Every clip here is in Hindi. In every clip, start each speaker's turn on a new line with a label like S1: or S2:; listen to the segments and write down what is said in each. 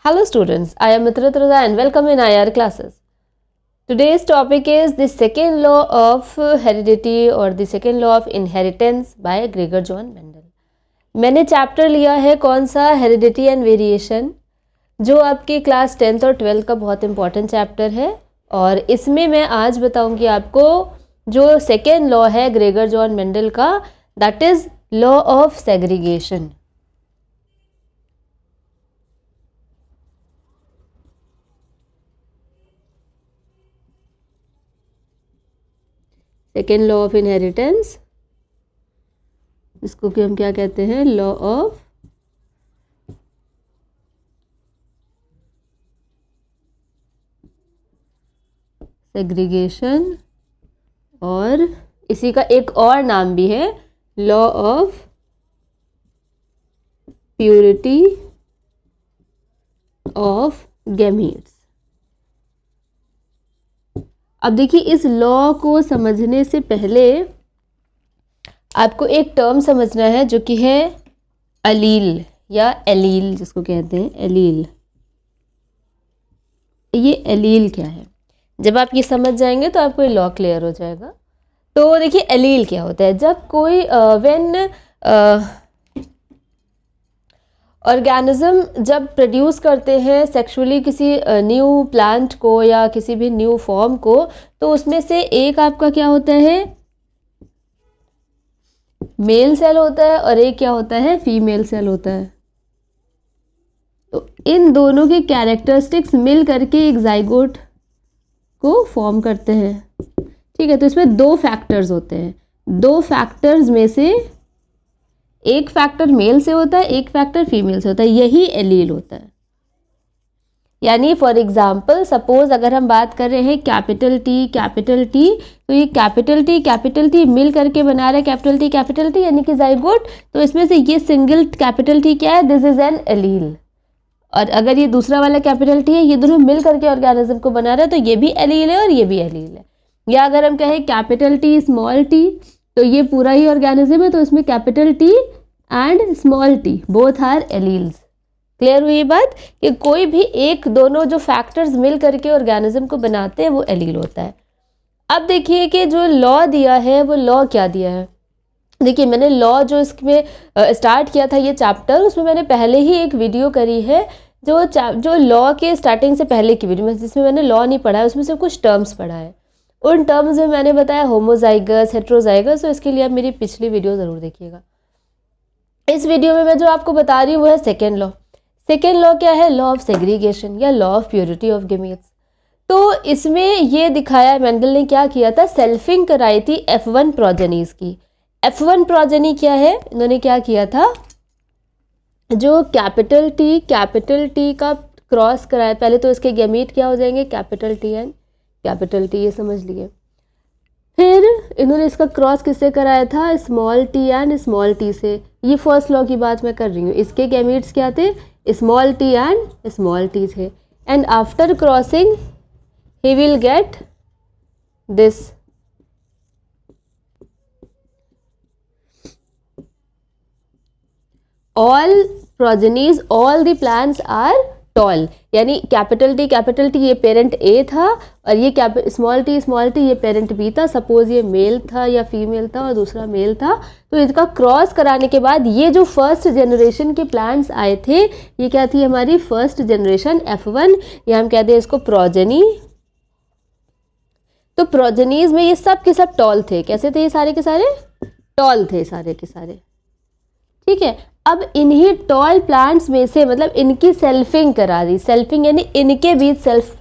S1: Hello students, I am Mitra Trada and welcome in IR classes. Today's topic is the second law of heredity or the second law of inheritance by Gregor John Mendel. मैंने चैप्टर लिया है कौन सा, हेरिडिटी एंड वेरिएशन, जो आपकी क्लास 10th और 12th का बहुत इंपॉर्टेंट चैप्टर है। और इसमें मैं आज बताऊंगी आपको जो सेकेंड लॉ है ग्रेगर जॉन मेंडल का, that is law of segregation. Second law of inheritance, इसको कि हम क्या कहते हैं, लॉ ऑफ सेग्रीगेशन, और इसी का एक और नाम भी है law of purity of gametes. अब देखिए, इस लॉ को समझने से पहले आपको एक टर्म समझना है जो कि है अलील या एलील, जिसको कहते हैं एलील। ये एलील क्या है, जब आप ये समझ जाएंगे तो आपको ये लॉ क्लियर हो जाएगा। तो देखिए एलील क्या होता है, जब कोई व्हेन ऑर्गेनिज्म जब प्रोड्यूस करते हैं सेक्सुअली किसी न्यू प्लांट को या किसी भी न्यू फॉर्म को, तो उसमें से एक आपका क्या होता है, मेल सेल होता है, और एक क्या होता है, फीमेल सेल होता है। तो इन दोनों के कैरेक्टरिस्टिक्स मिल करके एक जाइगोट को फॉर्म करते हैं। ठीक है, तो इसमें दो फैक्टर्स होते हैं, दो फैक्टर्स में से एक फैक्टर मेल से होता है, एक फैक्टर फीमेल से होता है, यही एलील होता है। यानी फॉर एग्जांपल सपोज अगर हम बात कर रहे हैं कैपिटल टी, तो ये कैपिटल टी मिल करके बना रहा है कैपिटल टी यानी कि जाइगोट। तो इसमें से ये सिंगल कैपिटल टी क्या है, दिस इज एन एलील। और अगर ये दूसरा वाला कैपिटल टी है, ये दोनों मिल करके ऑर्गेनिज्म को बना रहा है, तो ये भी एलील है और ये भी एलील है। या अगर हम कहें कैपिटल टी स्मॉल टी, तो ये पूरा ही ऑर्गेनिज्म है, तो इसमें capital T and small T both are alleles. Clear हुई बात कि कोई भी एक, दोनों जो फैक्टर्स मिल करके ऑर्गेनिज्म को बनाते हैं वो एलील होता है। अब देखिए कि जो लॉ दिया है वो लॉ क्या दिया है। देखिए मैंने लॉ जो इसमें स्टार्ट किया था ये चैप्टर, उसमें मैंने पहले ही एक वीडियो करी है जो लॉ के स्टार्टिंग से पहले की वीडियो में, जिसमें मैंने लॉ नहीं पढ़ा है, उसमें से कुछ टर्म्स पढ़ा है। उन टर्म्स में मैंने बताया होमोजाइगस, हेट्रोजाइगस, तो इसके लिए आप मेरी पिछली वीडियो ज़रूर देखिएगा। इस वीडियो में मैं जो आपको बता रही हूँ वो है सेकेंड लॉ। सेकेंड लॉ क्या है, लॉ ऑफ सेग्रीगेशन या law of purity of gametes. तो इसमें ये दिखाया, मेंडल ने क्या किया था, सेल्फिंग कराई थी F1 प्रोजेनीज की। F1 प्रोजेनी क्या है, इन्होंने क्या किया था, जो कैपिटल टी का क्रॉस कराया, पहले तो इसके गैमीट क्या हो जाएंगे, capital T and capital T, ये समझ लिए। फिर इन्होंने इसका क्रॉस किससे कराया था, small T and small T से। ये फर्स्ट लॉ की बात मैं कर रही हूँ। इसके गैमीट्स क्या थे, small T and small T थे। And after crossing he will get this. All progenies, all the plants are tall, यानी कैपिटल टी ये पेरेंट ए था, और ये स्मॉल टी ये पेरेंट बी था। सपोज ये मेल था या फीमेल था और दूसरा मेल था, तो इसका क्रॉस कराने के बाद ये जो फर्स्ट जनरेशन के प्लांट्स आए थे, ये क्या थी, हमारी फर्स्ट जनरेशन F1, या हम कहते हैं इसको प्रोजेनी। तो प्रोजेनीज में ये सब के सब टॉल थे। कैसे थे, ये सारे के सारे टॉल थे, सारे के सारे। ठीक है, अब इन्हीं टॉल प्लांट्स में से, मतलब इनकी सेल्फिंग करा दी, सेल्फिंग यानी इनके बीच सेल्फ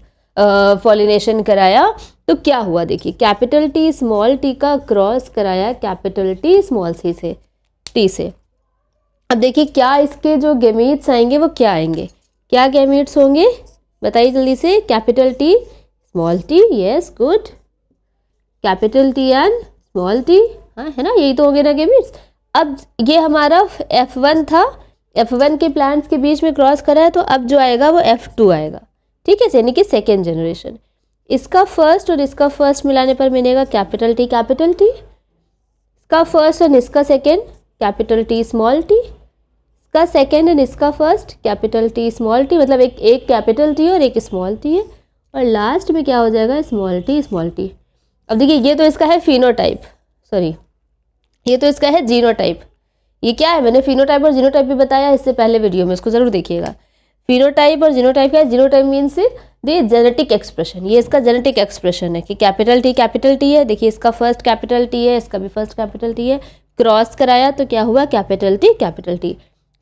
S1: पॉलिनेशन कराया। तो क्या हुआ, देखिए कैपिटल टी स्मॉल टी का क्रॉस कराया कैपिटल टी स्मॉल टी से। अब देखिए क्या इसके जो गैमीट्स आएंगे वो क्या आएंगे, क्या गैमीट्स होंगे, बताइए जल्दी से। Capital T small T, yes good, capital T and small T, हाँ है ना, यही तो होंगे ना गैमीट्स। अब ये हमारा F1 था, F1 के प्लांट्स के बीच में क्रॉस करा है, तो अब जो आएगा वो F2 आएगा। ठीक है, यानी कि सेकेंड जनरेशन। इसका फर्स्ट और इसका फर्स्ट मिलाने पर मिलेगा कैपिटल टी, इसका फर्स्ट और इसका second capital T small T, इसका सेकेंड एंड इसका first, capital T small T, मतलब एक कैपिटल टी और एक स्मॉल टी है, और लास्ट में क्या हो जाएगा, स्मॉल टी स्मॉल टी। अब देखिए ये तो इसका है फिनोटाइप, सॉरी ये तो इसका है जीनोटाइप। ये क्या है, मैंने फिनोटाइप और जीनोटाइप भी बताया इससे पहले वीडियो में, इसको जरूर देखिएगा। फिनोटाइप और जीनोटाइप क्या है, genotype means the genetic expression, ये इसका जेनेटिक एक्सप्रेशन है कि कैपिटल टी है, देखिए इसका फर्स्ट कैपिटल टी है, इसका भी फर्स्ट कैपिटल टी है, क्रॉस कराया तो क्या हुआ, कैपिटल टी।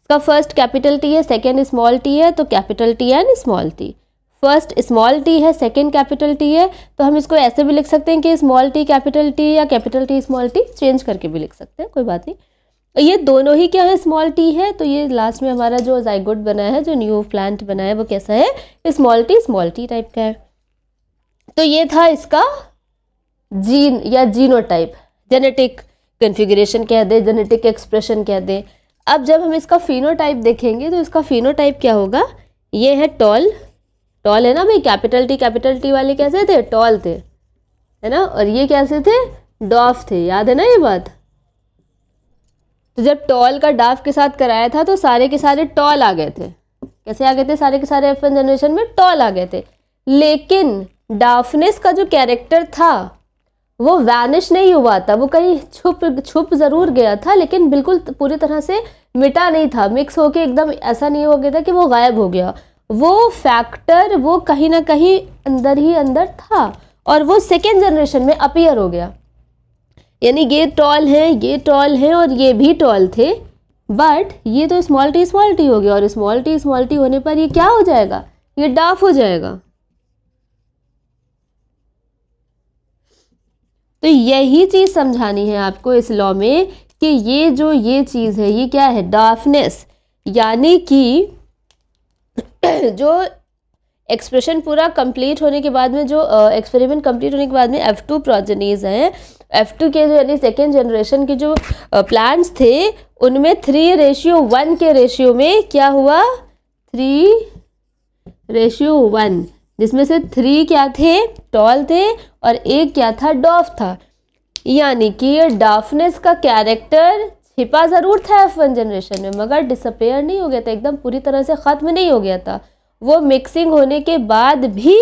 S1: इसका फर्स्ट कैपिटल टी है, सेकेंड स्मॉल टी है, तो capital T and small T. First small T है, सेकेंड कैपिटल टी है, तो हम इसको ऐसे भी लिख सकते हैं कि स्मॉल टी कैपिटल टी या capital T small T, change करके भी लिख सकते हैं, कोई बात नहीं। ये दोनों ही क्या है, स्मॉल टी है, तो ये लास्ट में हमारा जो जाइगोट बना है, जो न्यू प्लांट बना है, वो कैसा है, स्मॉल टी टाइप का है। तो ये था इसका जीन या जीनोटाइप, जेनेटिक कॉन्फ़िगरेशन कह दे, जेनेटिक एक्सप्रेशन कह दे। अब जब हम इसका फिनोटाइप देखेंगे तो इसका फिनोटाइप क्या होगा, ये है टॉल है ना भाई, कैपिटल टी वाले कैसे थे, टॉल थे, है ना, और ये कैसे थे, डॉफ थे, याद है ना ये बात। तो जब टॉल का डाफ के साथ कराया था तो सारे के सारे टॉल आ गए थे, कैसे आ गए थे, सारे के सारे F1 जनरेशन में टॉल आ गए थे। लेकिन डाफनेस का जो कैरेक्टर था वो वैनिश नहीं हुआ था, वो कहीं छुप जरूर गया था, लेकिन बिल्कुल पूरी तरह से मिटा नहीं था, मिक्स होके एकदम ऐसा नहीं हो गया था कि वो गायब हो गया। वो फैक्टर वो कहीं ना कहीं अंदर ही अंदर था, और वो सेकेंड जनरेशन में अपीयर हो गया। यानी ये टॉल है और ये भी टॉल थे, बट ये तो स्मॉल टी हो गया, और स्मॉल टी होने पर ये क्या हो जाएगा, ये डाफ हो जाएगा। तो यही चीज समझानी है आपको इस लॉ में कि ये चीज है, ये क्या है, डाफनेस, यानी कि जो एक्सप्रेशन पूरा कंप्लीट होने के बाद में, जो एक्सपेरिमेंट कंप्लीट होने के बाद में F2 प्रोजेनीज हैं, F2 के जो यानी सेकेंड जनरेशन के जो प्लांट्स थे, उनमें 3:1 के रेशियो में क्या हुआ, 3:1, जिसमें से 3 क्या थे, टॉल थे, और एक क्या था, डॉफ था। यानी कि ये डाफनेस का कैरेक्टर छिपा जरूर था F1 जनरेशन में, मगर डिसअपेयर नहीं हो गया था, एकदम पूरी तरह से खत्म नहीं हो गया था। वो मिक्सिंग होने के बाद भी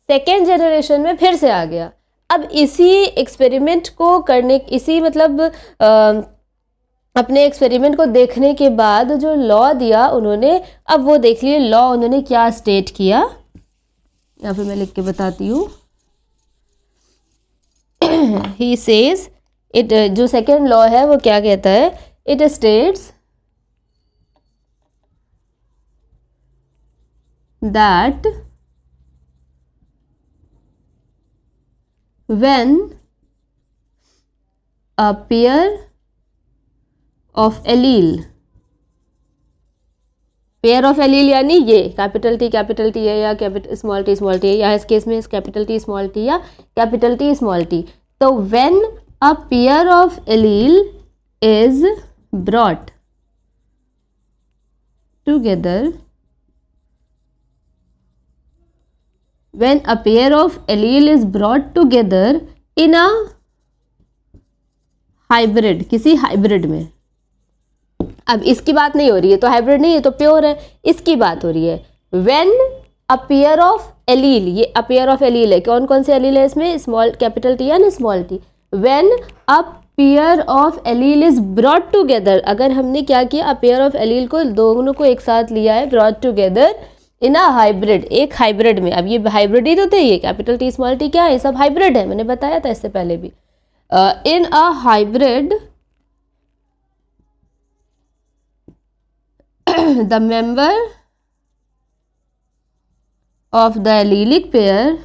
S1: सेकेंड जनरेशन में फिर से आ गया। अब इसी एक्सपेरिमेंट को करने, इसी मतलब अपने एक्सपेरिमेंट को देखने के बाद जो लॉ दिया उन्होंने, अब वो देख लिए लॉ उन्होंने क्या स्टेट किया, यहाँ पे मैं लिख के बताती हूँ। He says it, जो सेकेंड लॉ है वो क्या कहता है, it states that when a pair of allele यानी ये कैपिटल टी है या स्मॉल टी है, या इस केस में कैपिटल टी स्मॉल टी या कैपिटल टी स्मॉल टी। तो when a pair of allele is brought together, when a pair of allele is brought together in a hybrid, किसी हाइब्रिड में, अब इसकी बात नहीं हो रही है तो हाइब्रिड नहीं है तो प्योर है, इसकी बात हो रही है। when a pair of allele, ये a pair of allele है, कौन कौन से एलील है इसमें, स्मॉल कैपिटल टी या small T. when a pair of allele is brought together, अगर हमने क्या किया, a pair of allele को, दोनों को एक साथ लिया है, brought together in a hybrid, एक हाइब्रिड में। अब ये हाइब्रिड ही तो थे, ये कैपिटल टी स्मॉल टी क्या है, सब हाइब्रिड है, मैंने बताया था इससे पहले भी। In a hybrid the member of the allelic pair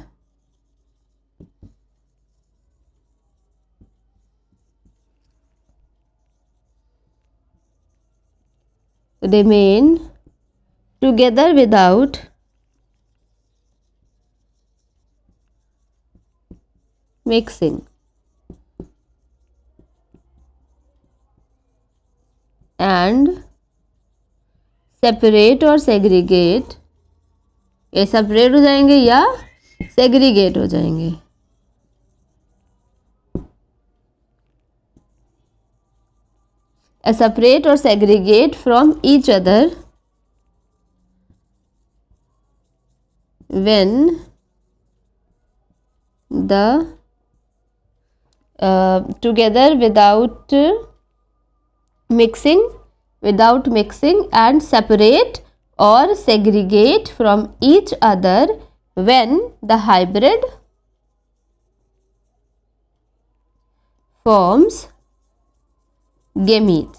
S1: remain together without mixing, and separate और segregate, ये सेपरेट हो जाएंगे या सेग्रीगेट हो जाएंगे। separate or segregate from each other when the together without mixing and separate or segregate from each other when the hybrid forms gametes।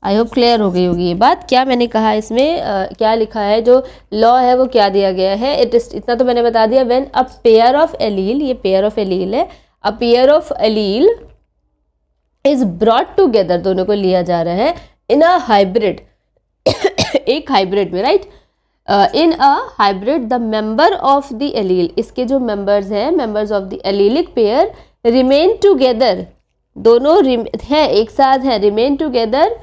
S1: I hope clear हो गई होगी ये बात। क्या मैंने कहा इसमें क्या लिखा है, जो लॉ है वो क्या दिया गया है, इतना तो मैंने बता दिया। When a pair of allele, ये पेयर ऑफ एलील है, a pair of allele is brought together, दोनों को लिया जा रहा है इन अ हाइब्रिड, एक हाइब्रिड में, right. In a hybrid the member of the allele, इसके जो मेंबर्स हैं, members of the allelic pair remain together, दोनों हैं एक साथ हैं, रिमेन टुगेदर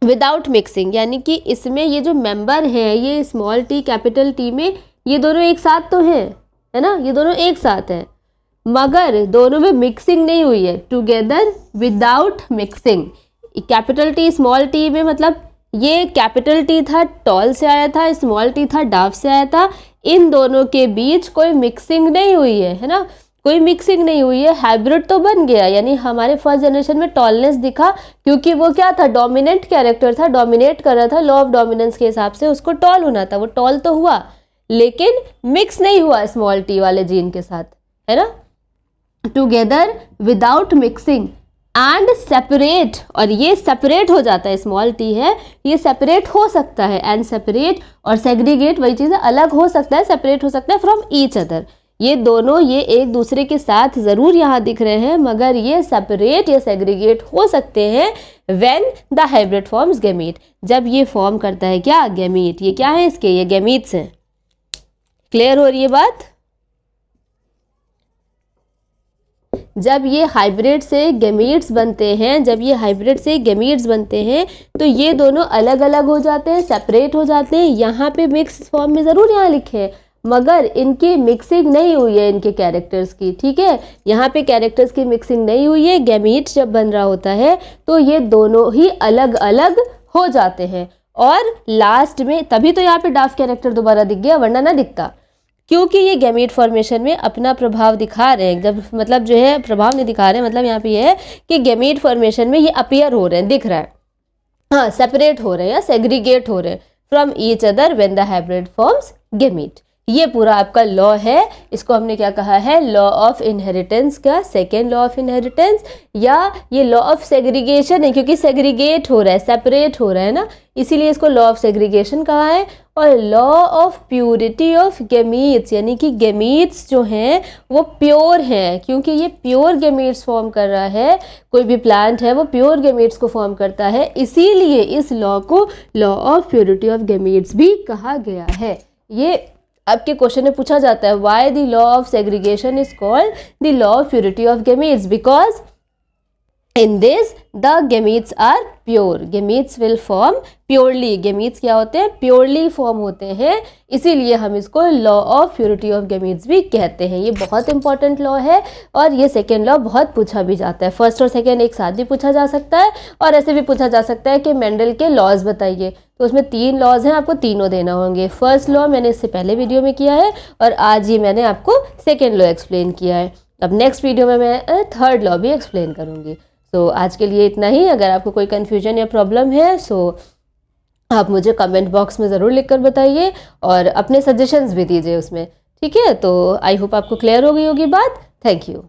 S1: विदाउट मिक्सिंग, यानी कि इसमें ये जो मेंबर है, ये स्मॉल टी कैपिटल टी में ये दोनों एक साथ तो हैं, है ना, ये दोनों एक साथ हैं, मगर दोनों में मिक्सिंग नहीं हुई है। Together without mixing, capital T small T में, मतलब ये कैपिटल टी था टॉल से आया था, स्मॉल टी था डाफ से आया था, इन दोनों के बीच कोई मिक्सिंग नहीं हुई है ना, कोई मिक्सिंग नहीं हुई है, हाइब्रिड तो बन गया। यानी हमारे फर्स्ट जनरेशन में टॉलनेस दिखा, क्योंकि वो क्या था, डोमिनेंट कैरेक्टर था, डोमिनेट कर रहा था, लॉ ऑफ डोमिनेंस के हिसाब से उसको टॉल होना था, वो टॉल तो हुआ लेकिन मिक्स नहीं हुआ स्मॉल टी वाले जीन के साथ, है ना। Together without mixing and separate, और ये सेपरेट हो जाता है, स्मॉल टी है ये सेपरेट हो सकता है, एंड सेपरेट और सेग्रीगेट वही चीज़ है, अलग हो सकता है, सेपरेट हो सकता है फ्रॉम ईच अदर। ये दोनों ये एक दूसरे के साथ ज़रूर यहाँ दिख रहे हैं, मगर ये सेपरेट या सेग्रीगेट हो सकते हैं when the hybrid forms gamete, जब ये फॉर्म करता है क्या, गैमीट। ये क्या है इसके, ये गैमीट्स हैं। क्लियर हो रही है बात। जब ये हाइब्रिड से गैमीट्स बनते हैं, जब ये हाइब्रिड से गैमीट्स बनते हैं तो ये दोनों अलग अलग हो जाते हैं, सेपरेट हो जाते हैं। यहाँ पे मिक्स फॉर्म में ज़रूर यहाँ लिखे हैं, मगर इनकी मिक्सिंग नहीं हुई है इनके कैरेक्टर्स की, ठीक है, यहाँ पे कैरेक्टर्स की मिक्सिंग नहीं हुई है। गैमीट जब बन रहा होता है तो ये दोनों ही अलग अलग हो जाते हैं, और लास्ट में तभी तो यहाँ पे डाफ कैरेक्टर दोबारा दिख गया, वरना ना दिखता, क्योंकि ये गैमीट फॉर्मेशन में अपना प्रभाव दिखा रहे हैं। जब मतलब जो है प्रभाव नहीं दिखा रहे हैं, मतलब यहाँ पे ये है कि गैमीट फॉर्मेशन में ये अपीयर हो रहे हैं, दिख रहा है, हाँ, सेपरेट हो रहे हैं या सेग्रीगेट हो रहे हैं from each other when the hybrid forms gamete. ये पूरा आपका लॉ है, इसको हमने क्या कहा है, लॉ ऑफ इनहेरिटेंस का सेकेंड लॉ ऑफ इनहेरिटेंस, या ये लॉ ऑफ सेग्रीगेशन है, क्योंकि सेग्रीगेट हो रहा है, सेपरेट हो रहा है ना, इसीलिए इसको लॉ ऑफ सेग्रीगेशन कहा है। और law of purity of gametes, यानी कि गैमीट्स जो हैं वो प्योर हैं, क्योंकि ये प्योर गैमीट्स फॉर्म कर रहा है, कोई भी प्लांट है वो प्योर गैमीट्स को फॉर्म करता है, इसीलिए इस लॉ को law of purity of gametes भी कहा गया है। ये आपके क्वेश्चन में पूछा जाता है, why the law of segregation is called the law of purity of gametes, because in this the gametes are pure, gametes will form purely, gametes क्या होते हैं, प्योरली फॉर्म होते हैं, इसीलिए हम इसको law of purity of gametes भी कहते हैं। ये बहुत इंपॉर्टेंट लॉ है, और ये सेकेंड लॉ बहुत पूछा भी जाता है, फर्स्ट और सेकेंड एक साथ भी पूछा जा सकता है, और ऐसे भी पूछा जा सकता है कि मेंडल के लॉज बताइए, तो उसमें 3 लॉज हैं, आपको तीनों देना होंगे। फर्स्ट लॉ मैंने इससे पहले वीडियो में किया है, और आज ये मैंने आपको सेकेंड लॉ एक्सप्लेन किया है। अब नेक्स्ट वीडियो में मैं थर्ड लॉ भी एक्सप्लेन करूँगी। तो आज के लिए इतना ही। अगर आपको कोई कन्फ्यूजन या प्रॉब्लम है सो आप मुझे कमेंट बॉक्स में ज़रूर लिखकर बताइए, और अपने सजेशंस भी दीजिए उसमें, ठीक है। तो आई होप आपको क्लियर हो गई होगी बात। Thank you.